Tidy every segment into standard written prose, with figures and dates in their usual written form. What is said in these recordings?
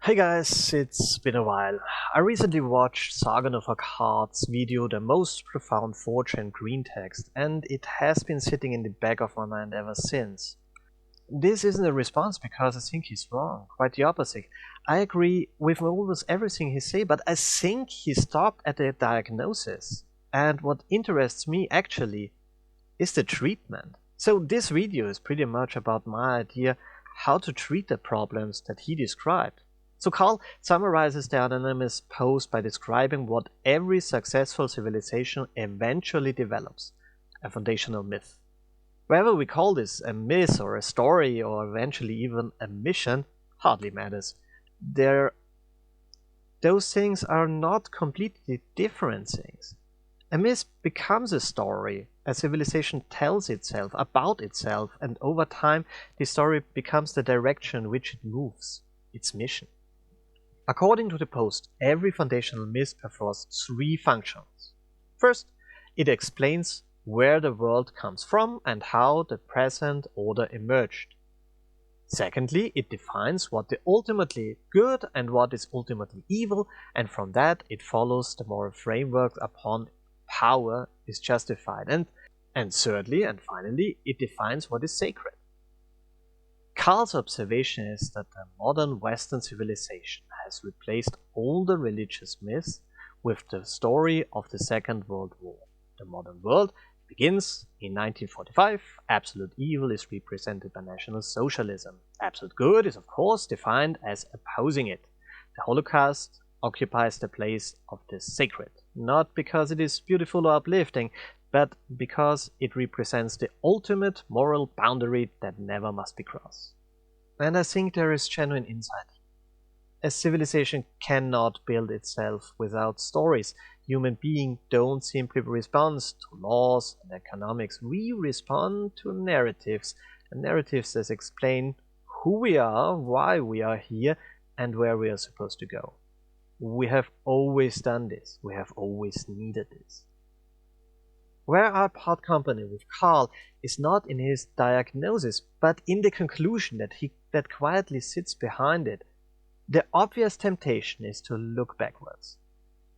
Hey guys, it's been a while. I recently watched Sagan of Akkad's video The Most Profound Forge in Greentext, and it has been sitting in the back of my mind ever since. This isn't a response because I think he's wrong, quite the opposite. I agree with almost everything he said, but I think he stopped at the diagnosis. And what interests me actually is the treatment. So this video is pretty much about my idea how to treat the problems that he described. So Carl summarizes the anonymous post by describing what every successful civilization eventually develops, a foundational myth. Whether we call this a myth or a story or eventually even a mission hardly matters. Those things are not completely different things. A myth becomes a story. A civilization tells itself about itself, and over time the story becomes the direction in which it moves, its mission. According to the post, every foundational myth performs three functions. First, it explains where the world comes from and how the present order emerged. Secondly, it defines what is ultimately good and what is ultimately evil, and from that it follows the moral framework upon power is justified. And thirdly and finally, it defines what is sacred. Carl's observation is that the modern Western civilization has replaced all the religious myths with the story of the Second World War. The modern world begins in 1945. Absolute evil is represented by National Socialism. Absolute good is, of course, defined as opposing it. The Holocaust occupies the place of the sacred, not because it is beautiful or uplifting, but because it represents the ultimate moral boundary that never must be crossed. And I think there is genuine insight. A civilization cannot build itself without stories. Human beings don't simply respond to laws and economics. We respond to narratives, and narratives that explain who we are, why we are here, and where we are supposed to go. We have always done this. We have always needed this. Where I part company with Carl is not in his diagnosis, but in the conclusion that quietly sits behind it. The obvious temptation is to look backwards.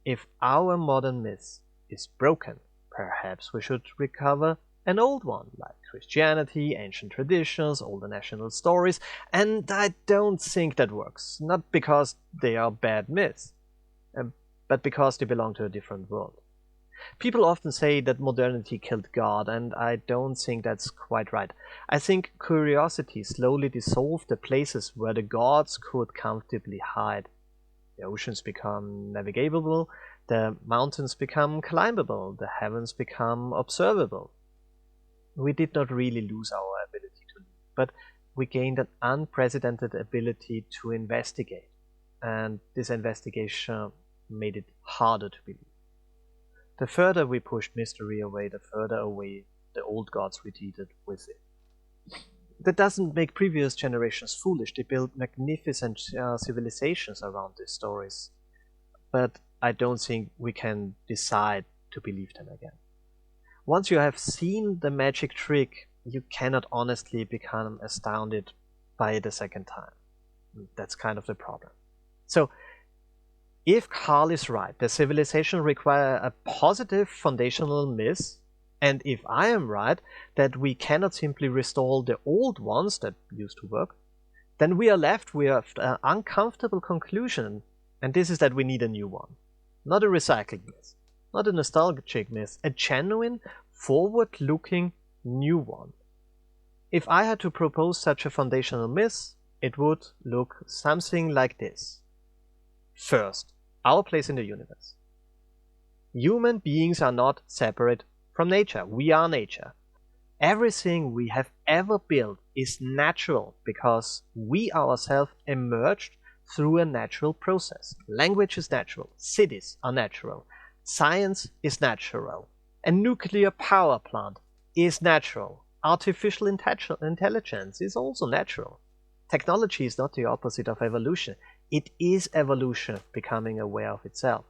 If our modern myth is broken, perhaps we should recover an old one, like Christianity, ancient traditions, older national stories, and I don't think that works. Not because they are bad myths, but because they belong to a different world. People often say that modernity killed God, and I don't think that's quite right. I think curiosity slowly dissolved the places where the gods could comfortably hide. The oceans become navigable, the mountains become climbable, the heavens become observable. We did not really lose our ability to live, but we gained an unprecedented ability to investigate, and this investigation made it harder to believe. The further we pushed mystery away, the further away the old gods retreated with it. That doesn't make previous generations foolish. They built magnificent civilizations around these stories. But I don't think we can decide to believe them again. Once you have seen the magic trick, you cannot honestly become astounded by it a second time. That's kind of the problem. So, if Carl is right, the civilization requires a positive foundational myth, and if I am right, that we cannot simply restore the old ones that used to work, then we are left with an uncomfortable conclusion, and this is that we need a new one. Not a recycled myth, not a nostalgic myth, a genuine, forward-looking new one. If I had to propose such a foundational myth, it would look something like this. First, our place in the universe. Human beings are not separate from nature. We are nature. Everything we have ever built is natural because we ourselves emerged through a natural process. Language is natural. Cities are natural. Science is natural. A nuclear power plant is natural. Artificial intelligence is also natural. Technology is not the opposite of evolution. It is evolution becoming aware of itself.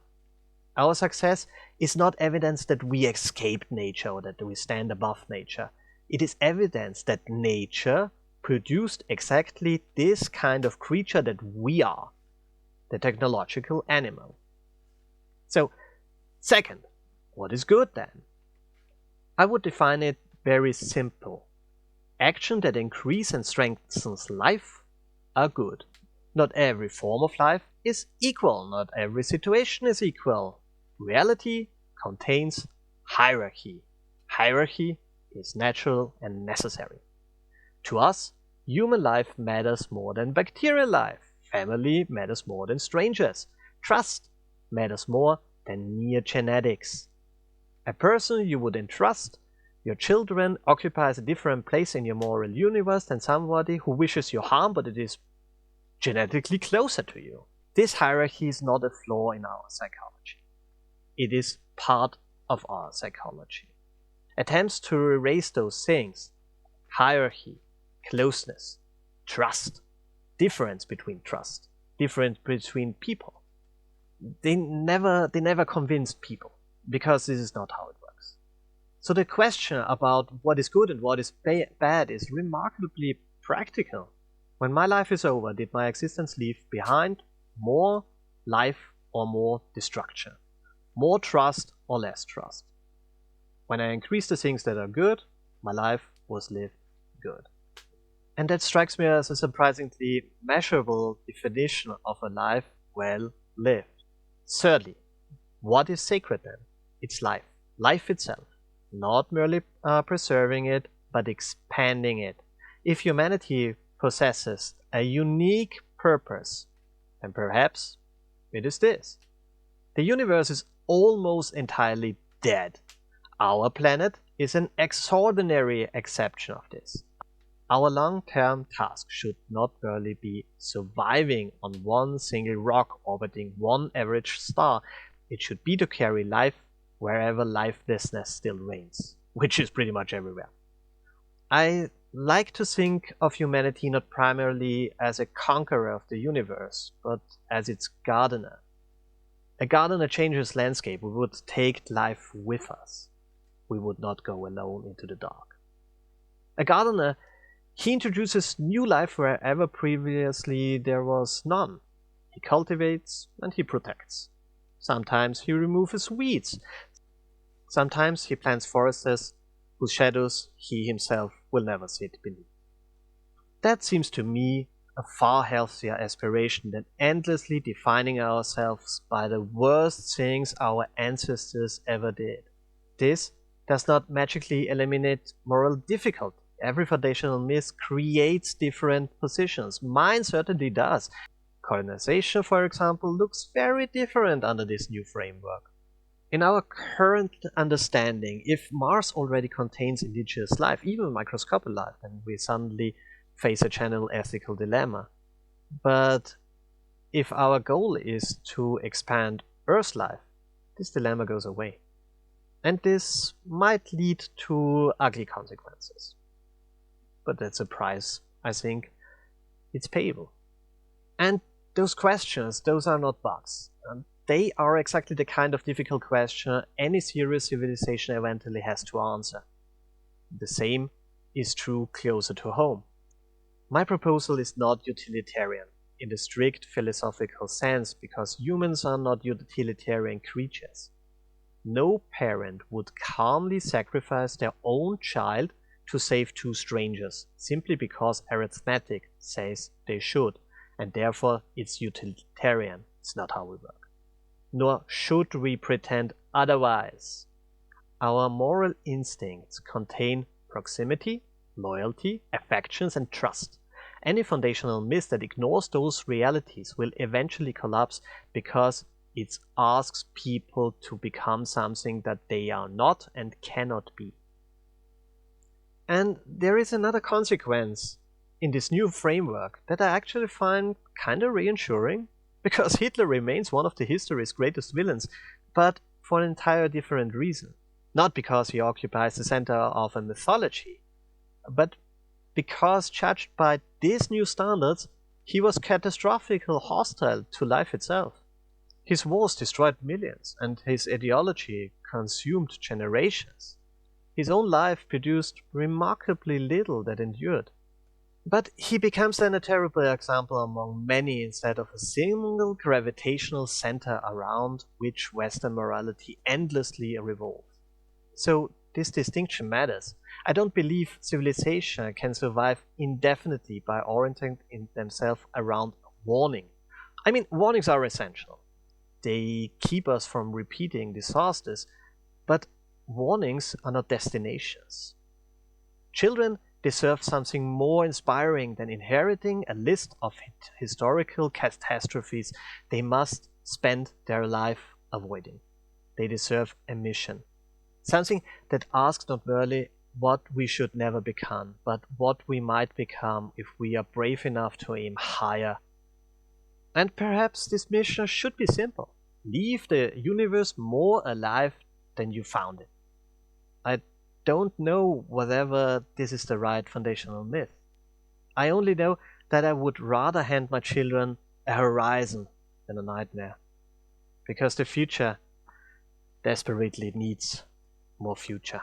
Our success is not evidence that we escaped nature or that we stand above nature. It is evidence that nature produced exactly this kind of creature that we are. the technological animal. So, second, what is good then? I would define it very simple. Action that increases and strengthens life are good. Not every form of life is equal, not every situation is equal. Reality contains hierarchy. Hierarchy is natural and necessary. To us, human life matters more than bacterial life. Family matters more than strangers. Trust matters more than mere genetics. A person you would entrust your children occupies a different place in your moral universe than somebody who wishes you harm but it is genetically closer to you. This hierarchy is not a flaw in our psychology. It is part of our psychology. Attempts to erase those things, hierarchy, closeness, trust, difference between trust, difference between people, they never convinced people, because this is not how it works. So the question about what is good and what is bad is remarkably practical. When my life is over, did my existence leave behind more life or more destruction? More trust or less trust? When I increase the things that are good, my life was lived good. And that strikes me as a surprisingly measurable definition of a life well lived. Thirdly, what is sacred then? It's life. Life itself. Not merely preserving it, but expanding it. If humanity possesses a unique purpose, then perhaps it is this. The universe is almost entirely dead. Our planet is an extraordinary exception of this. Our long-term task should not merely be surviving on one single rock orbiting one average star. It should be to carry life wherever lifelessness still reigns, which is pretty much everywhere. I like to think of humanity not primarily as a conqueror of the universe, but as its gardener. A gardener changes landscape. We would take life with us. We would not go alone into the dark. A gardener, he introduces new life wherever previously there was none. He cultivates and he protects. Sometimes he removes weeds. Sometimes he plants forests whose shadows he himself will never sit beneath. That seems to me a far healthier aspiration than endlessly defining ourselves by the worst things our ancestors ever did. This does not magically eliminate moral difficulty. Every foundational myth creates different positions. Mine certainly does. Colonization, for example, looks very different under this new framework. In our current understanding, if Mars already contains indigenous life, even microscopic life, then we suddenly face a general ethical dilemma. But if our goal is to expand Earth's life, this dilemma goes away. And this might lead to ugly consequences. But that's a price, I think, it's payable. And those questions, those are not bugs. They are exactly the kind of difficult question any serious civilization eventually has to answer. The same is true closer to home. My proposal is not utilitarian in the strict philosophical sense because humans are not utilitarian creatures. No parent would calmly sacrifice their own child to save two strangers simply because arithmetic says they should, and therefore it's utilitarian. It's not how we work. Nor should we pretend otherwise. Our moral instincts contain proximity, loyalty, affections, and trust. Any foundational myth that ignores those realities will eventually collapse because it asks people to become something that they are not and cannot be. And there is another consequence in this new framework that I actually find kinda reassuring, because Hitler remains one of the history's greatest villains, but for an entirely different reason. Not because he occupies the center of a mythology, but because judged by these new standards, he was catastrophically hostile to life itself. His wars destroyed millions, and his ideology consumed generations. His own life produced remarkably little that endured. But he becomes then a terrible example among many instead of a single gravitational center around which Western morality endlessly revolves. So this distinction matters. I don't believe civilization can survive indefinitely by orienting themselves around warning. I mean, warnings are essential. They keep us from repeating disasters, but warnings are not destinations. Children deserve something more inspiring than inheriting a list of historical catastrophes they must spend their life avoiding. They deserve a mission. Something that asks not merely what we should never become, but what we might become if we are brave enough to aim higher. And perhaps this mission should be simple. Leave the universe more alive than you found it. I don't know whether this is the right foundational myth. I only know that I would rather hand my children a horizon than a nightmare. Because the future desperately needs more future.